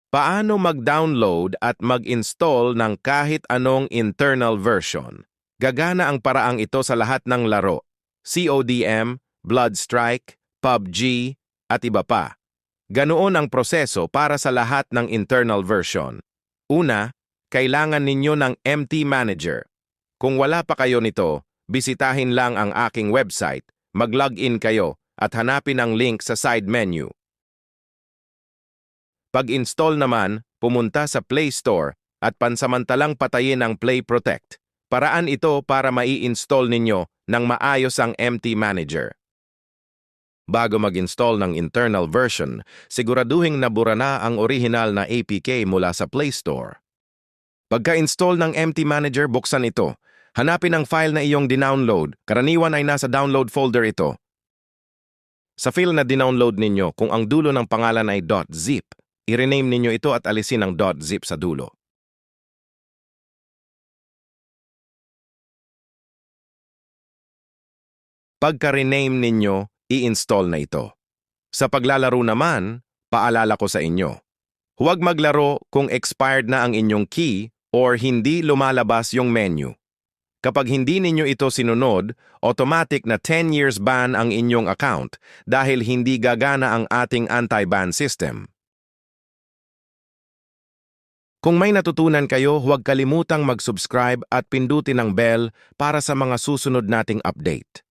Paano mag-download at mag-install ng kahit anong internal version? Gagana ang paraang ito sa lahat ng laro, CODM, Bloodstrike, PUBG, at iba pa. Ganoon ang proseso para sa lahat ng internal version. Una, kailangan ninyo ng MT Manager. Kung wala pa kayo nito, bisitahin lang ang aking website, mag-login kayo at hanapin ang link sa side menu. Pag-install naman, pumunta sa Play Store at pansamantalang patayin ang Play Protect. Paraan ito para mai-install ninyo ng maayos ang MT Manager. Bago mag-install ng internal version, siguraduhing nabura na ang original na APK mula sa Play Store. Pagka-install ng MT Manager, buksan ito. Hanapin ang file na iyong dinownload. Karaniwan ay nasa download folder ito. Sa file na dinownload ninyo, kung ang dulo ng pangalan ay .zip, i-rename ninyo ito at alisin ang .zip sa dulo. Pagka-rename ninyo, i-install na ito. Sa paglalaro naman, paalala ko sa inyo. Huwag maglaro kung expired na ang inyong key or hindi lumalabas yung menu. Kapag hindi ninyo ito sinunod, automatic na 10 years ban ang inyong account dahil hindi gagana ang ating anti-ban system. Kung may natutunan kayo, huwag kalimutang mag-subscribe at pindutin ang bell para sa mga susunod nating update.